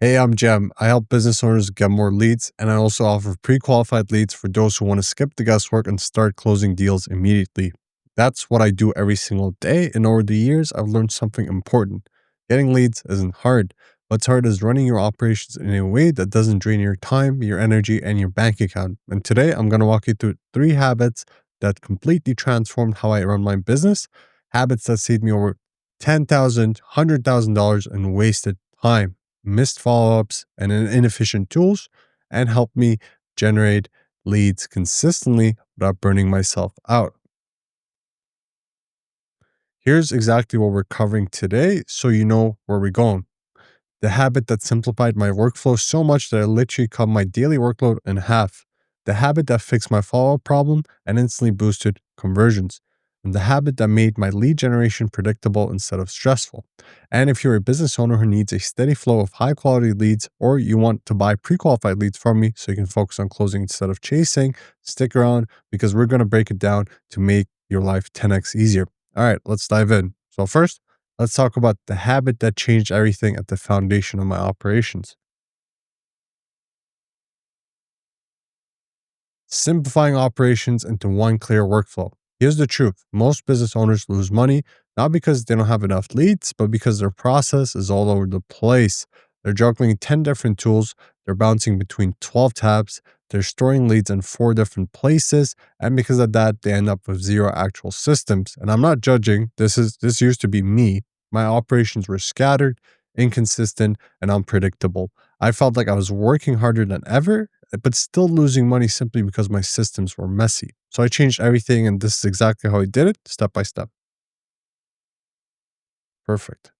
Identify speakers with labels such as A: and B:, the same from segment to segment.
A: Hey, I'm Jem. I help business owners get more leads, and I also offer pre qualified leads for those who want to skip the guesswork and start closing deals immediately. That's what I do every single day, and over the years, I've learned something important. Getting leads isn't hard. What's hard is running your operations in a way that doesn't drain your time, your energy, and your bank account. And today, I'm going to walk you through 3 habits that completely transformed how I run my business, habits that saved me over $10,000, $100,000 in wasted time, missed follow ups, and inefficient tools, and help me generate leads consistently without burning myself out. Here's exactly what we're covering today so you know where we're going. The habit that simplified my workflow so much that it literally cut my daily workload in half. The habit that fixed my follow up problem and instantly boosted conversions. And the habit that made my lead generation predictable instead of stressful. And if you're a business owner who needs a steady flow of high quality leads, or you want to buy pre qualified leads from me so you can focus on closing instead of chasing, stick around because we're going to break it down to make your life 10x easier. All right, let's dive in. So, first, let's talk about the habit that changed everything at the foundation of my operations. Simplifying operations into one clear workflow. Here's the truth: most business owners lose money not because they don't have enough leads, but because their process is all over the place. They're juggling 10 different tools, they're bouncing between 12 tabs, they're storing leads in 4 different places, and because of that, they end up with zero actual systems. And I'm not judging, this used to be me. My operations were scattered, inconsistent, and unpredictable. I felt like I was working harder than ever, but still losing money simply because my systems were messy. So I changed everything, and this is exactly how I did it, step by step. Perfect.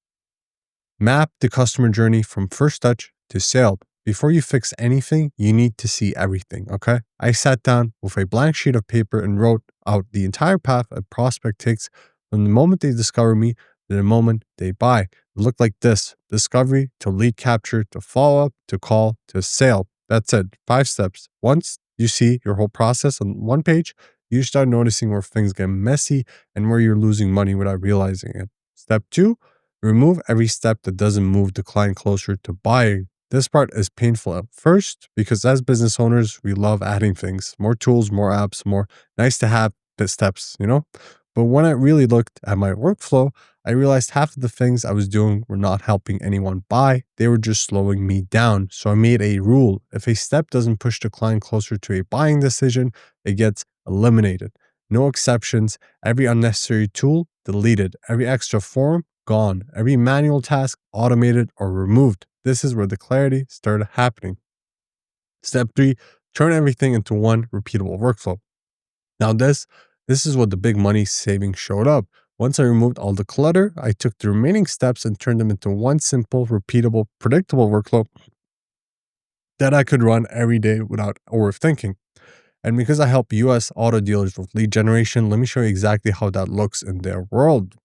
A: Map the customer journey from first touch to sale. Before you fix anything, you need to see everything, okay? I sat down with a blank sheet of paper and wrote out the entire path a prospect takes from the moment they discover me to the moment they buy. It looked like this: discovery to lead capture to follow up to call to sale. That's it. 5 steps. Once you see your whole process on one page, you start noticing where things get messy and where you're losing money without realizing it. Step two: remove every step that doesn't move the client closer to buying. This part is painful at first because as business owners, we love adding things, more tools, more apps, more nice to have steps. But when I really looked at my workflow, I realized half of the things I was doing were not helping anyone buy. They were just slowing me down. So I made a rule: if a step doesn't push the client closer to a buying decision, it gets eliminated. No exceptions. Every unnecessary tool deleted. Every extra form gone. Every manual task automated or removed. This is where the clarity started happening. Step three: turn everything into one repeatable workflow. Now, this is what the big money saving showed up. Once I removed all the clutter, I took the remaining steps and turned them into one simple, repeatable, predictable workflow that I could run every day without overthinking. And because I help US auto dealers with lead generation, let me show you exactly how that looks in their world.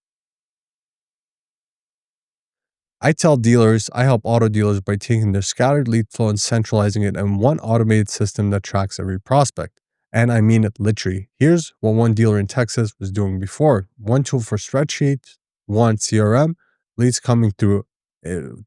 A: I help auto dealers by taking their scattered lead flow and centralizing it in one automated system that tracks every prospect. And I mean it literally. Here's what one dealer in Texas was doing before: one tool for spreadsheets, one CRM, leads coming through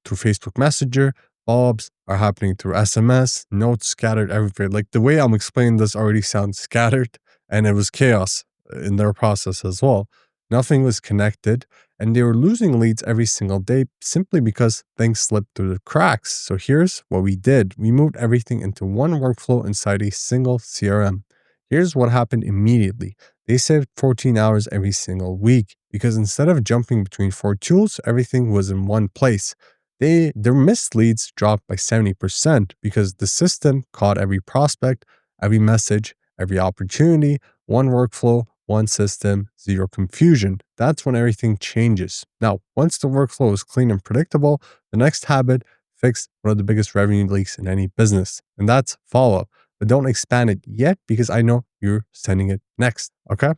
A: Facebook Messenger, follow-ups are happening through SMS, notes scattered everywhere. Like, the way I'm explaining this already sounds scattered, and it was chaos in their process as well. Nothing was connected, and they were losing leads every single day simply because things slipped through the cracks. So here's what we did: we moved everything into one workflow inside a single CRM. Here's what happened immediately: they saved 14 hours every single week because instead of jumping between 4 tools, everything was in one place. Their missed leads dropped by 70% because the system caught every prospect, every message, every opportunity, one workflow, one system, zero confusion. That's when everything changes. Now, once the workflow is clean and predictable, the next habit: fix one of the biggest revenue leaks in any business, and that's follow up. But don't expand it yet because I know you're sending it next. Okay.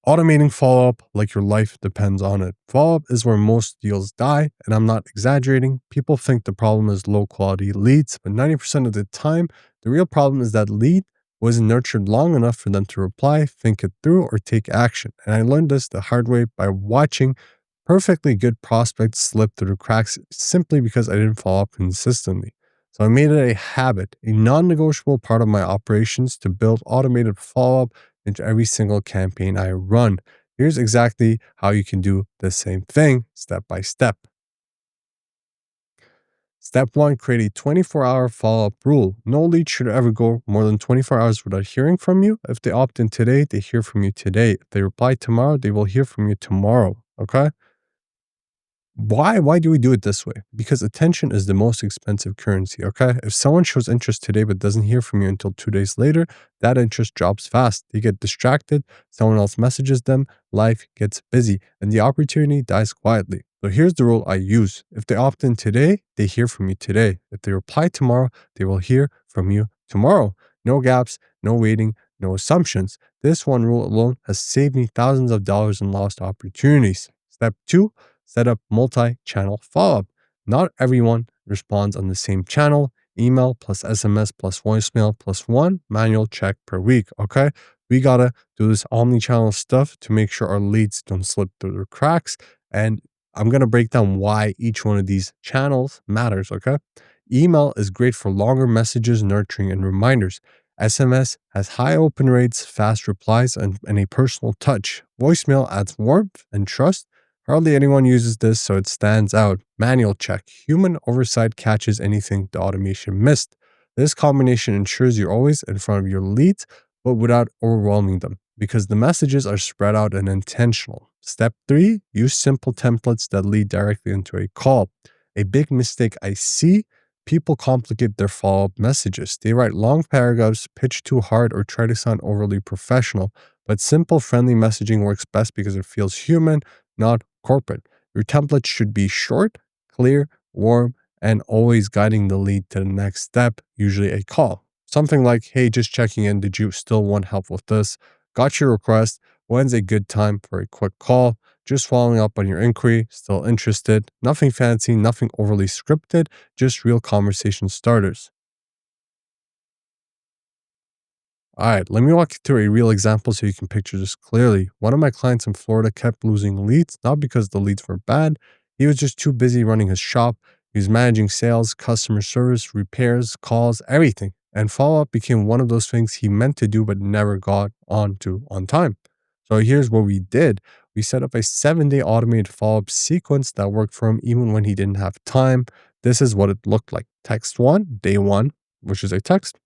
A: Automating follow up like your life depends on it. Follow up is where most deals die, and I'm not exaggerating. People think the problem is low quality leads, but 90% of the time, the real problem is that lead wasn't nurtured long enough for them to reply, think it through, or take action. And I learned this the hard way by watching Perfectly good prospects slipped through the cracks simply because I didn't follow up consistently. So I made it a habit, a non negotiable part of my operations to build automated follow up into every single campaign I run. Here's exactly how you can do the same thing step by step. Step one, create a 24-hour follow up rule. No lead should ever go more than 24 hours without hearing from you. If they opt in today, they hear from you today. If they reply tomorrow, they will hear from you tomorrow. Okay. Why do we do it this way? Because attention is the most expensive currency, okay? If someone shows interest today but doesn't hear from you until 2 days later, that interest drops fast. They get distracted, someone else messages them, life gets busy, and the opportunity dies quietly. So here's the rule I use. If they opt in today, they hear from you today. If they reply tomorrow, they will hear from you tomorrow. No gaps, no waiting, no assumptions. This one rule alone has saved me thousands of dollars in lost opportunities. Step two, set up multi-channel follow-up. Not everyone responds on the same channel. Email plus SMS plus voicemail plus one manual check per week. Okay. We gotta do this omni-channel stuff to make sure our leads don't slip through the cracks. And I'm gonna break down why each one of these channels matters. Okay. Email is great for longer messages, nurturing, and reminders. SMS has high open rates, fast replies, and a personal touch. Voicemail adds warmth and trust. Hardly anyone uses this, so it stands out. Manual check. Human oversight catches anything the automation missed. This combination ensures you're always in front of your leads, but without overwhelming them, because the messages are spread out and intentional. Step three, use simple templates that lead directly into a call. A big mistake I see, people complicate their follow up messages. They write long paragraphs, pitch too hard, or try to sound overly professional. But simple, friendly messaging works best because it feels human, not corporate. Your template should be short, clear, warm, and always guiding the lead to the next step, usually a call. Something like, hey, just checking in. Did you still want help with this? Got your request. When's a good time for a quick call? Just following up on your inquiry. Still interested? Nothing fancy, nothing overly scripted, just real conversation starters. All right, let me walk you through a real example so you can picture this clearly. One of my clients in Florida kept losing leads, not because the leads were bad. He was just too busy running his shop. He was managing sales, customer service, repairs, calls, everything. And follow up became one of those things he meant to do but never got on to on time. So here's what we did. We set up a 7 day automated follow up sequence that worked for him even when he didn't have time. This is what it looked like. Text one, day one, which is a text.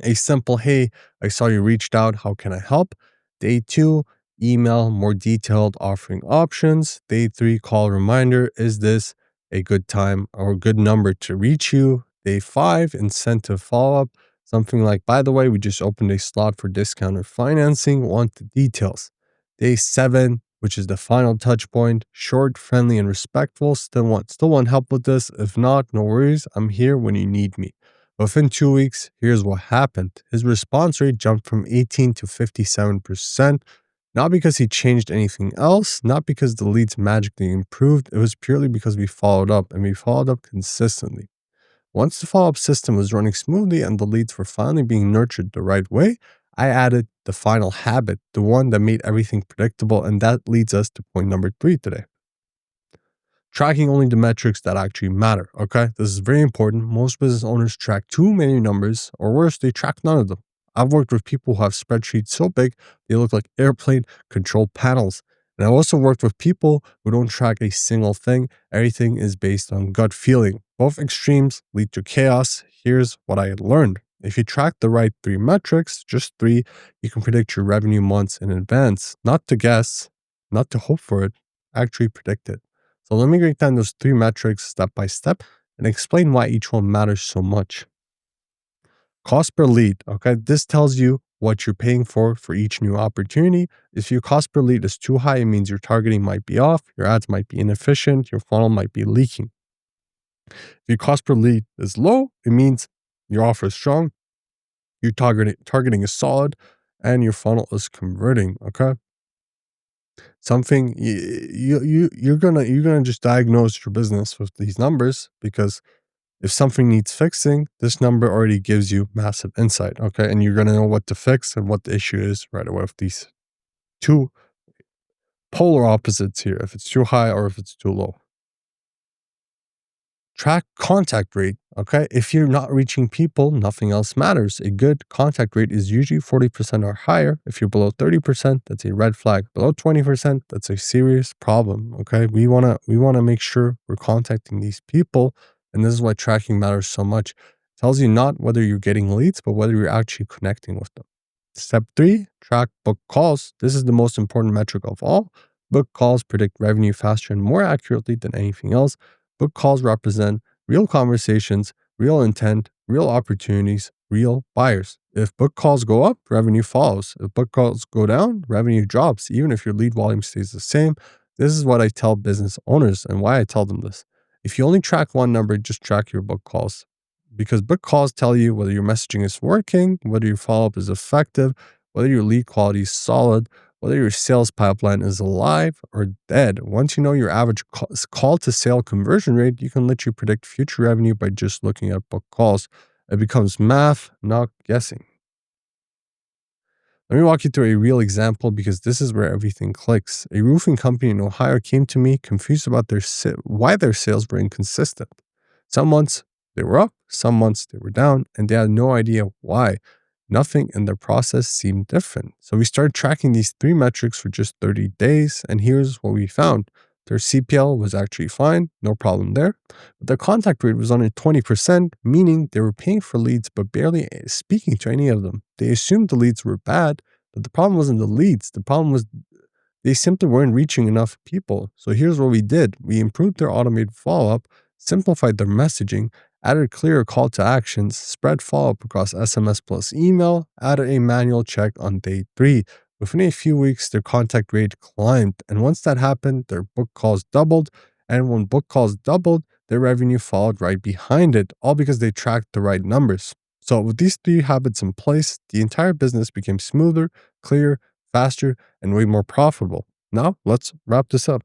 A: A simple, hey, I saw you reached out. How can I help? Day two, email, more detailed offering options. Day three, call reminder. Is this a good time or a good number to reach you? Day five, incentive follow up. Something like, by the way, we just opened a slot for discounted financing. Want the details. Day seven, which is the final touch point, short, friendly, and respectful. Still want help with this? If not, no worries. I'm here when you need me. Within 2 weeks, here's what happened. His response rate jumped from 18 to 57%, not because he changed anything else, not because the leads magically improved. It was purely because we followed up and we followed up consistently. Once the follow up system was running smoothly and the leads were finally being nurtured the right way, I added the final habit, the one that made everything predictable. And that leads us to point number three today, tracking only the metrics that actually matter. Okay. This is very important. Most business owners track too many numbers, or worse, they track none of them. I've worked with people who have spreadsheets so big they look like airplane control panels. And I've also worked with people who don't track a single thing. Everything is based on gut feeling. Both extremes lead to chaos. Here's what I learned. If you track the right three metrics, just three, you can predict your revenue months in advance. Not to guess, not to hope for it, actually predict it. So let me break down those three metrics step by step and explain why each one matters so much. Cost per lead. Okay. This tells you what you're paying for each new opportunity. If your cost per lead is too high, it means your targeting might be off, your ads might be inefficient, your funnel might be leaking. If your cost per lead is low, it means your offer is strong, your targeting is solid, and your funnel is converting. Okay. Something you're gonna just diagnose your business with these numbers, because if something needs fixing, this number already gives you massive insight. Okay. And you're gonna know what to fix and what the issue is right away with these two polar opposites here, if it's too high or if it's too low. Track contact rate. Okay. If you're not reaching people, nothing else matters. A good contact rate is usually 40% or higher. If you're below 30%, that's a red flag. Below 20%, that's a serious problem. Okay. We wanna make sure we're contacting these people. And this is why tracking matters so much. It tells you not whether you're getting leads, but whether you're actually connecting with them. Step 3, track book calls. This is the most important metric of all. Book calls predict revenue faster and more accurately than anything else. Book calls represent real conversations, real intent, real opportunities, real buyers. If book calls go up, revenue follows. If book calls go down, revenue drops, even if your lead volume stays the same. This is what I tell business owners and why I tell them this. If you only track one number, just track your book calls. Because book calls tell you whether your messaging is working, whether your follow up is effective, whether your lead quality is solid, whether your sales pipeline is alive or dead. Once you know your average call to sale conversion rate, you can literally predict future revenue by just looking at book calls. It becomes math, not guessing. Let me walk you through a real example because this is where everything clicks. A roofing company in Ohio came to me confused about why their sales were inconsistent. Some months they were up, some months they were down, and they had no idea why. Nothing in their process seemed different. So we started tracking these 3 metrics for just 30 days, and here's what we found. Their CPL was actually fine, no problem there. But their contact rate was only 20%, meaning they were paying for leads but barely speaking to any of them. They assumed the leads were bad, but the problem wasn't the leads. The problem was they simply weren't reaching enough people. So here's what we did. We improved their automated follow-up, simplified their messaging, added clearer call to actions, spread follow-up across SMS plus email, added a manual check on day 3. Within a few weeks, their contact rate climbed. And once that happened, their book calls doubled. And when book calls doubled, their revenue followed right behind it, all because they tracked the right numbers. So with these 3 habits in place, the entire business became smoother, clearer, faster, and way more profitable. Now, let's wrap this up.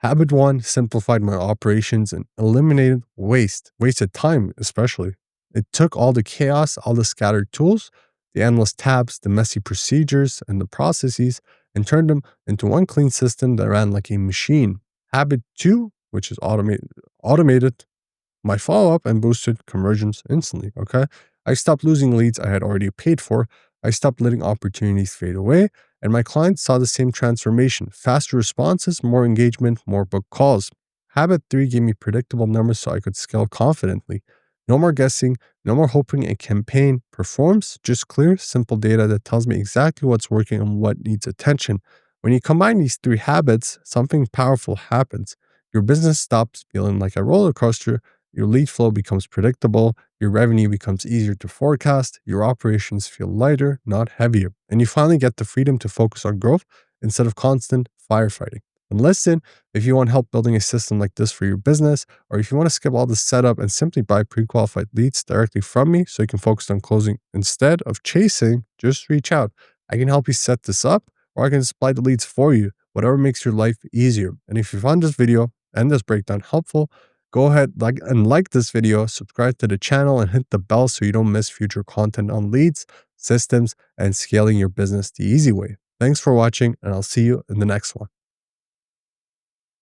A: Habit 1 simplified my operations and eliminated wasted time, especially. It took all the chaos, all the scattered tools, the endless tabs, the messy procedures, and the processes, and turned them into one clean system that ran like a machine. Habit 2, which is automated my follow up and boosted conversions instantly. Okay. I stopped losing leads I had already paid for. I stopped letting opportunities fade away. And my clients saw the same transformation: faster responses, more engagement, more book calls. Habit 3 gave me predictable numbers so I could scale confidently. No more guessing, no more hoping a campaign performs, just clear, simple data that tells me exactly what's working and what needs attention. When you combine these 3 habits, something powerful happens. Your business stops feeling like a roller coaster. Your lead flow becomes predictable, your revenue becomes easier to forecast, your operations feel lighter, not heavier, and you finally get the freedom to focus on growth instead of constant firefighting. And listen, if you want help building a system like this for your business, or if you want to skip all the setup and simply buy pre-qualified leads directly from me so you can focus on closing instead of chasing, just reach out. I can help you set this up, or I can supply the leads for you, whatever makes your life easier. And if you found this video and this breakdown helpful, go ahead like this video, subscribe to the channel, and hit the bell so you don't miss future content on leads, systems, and scaling your business the easy way. Thanks for watching, and I'll see you in the next one.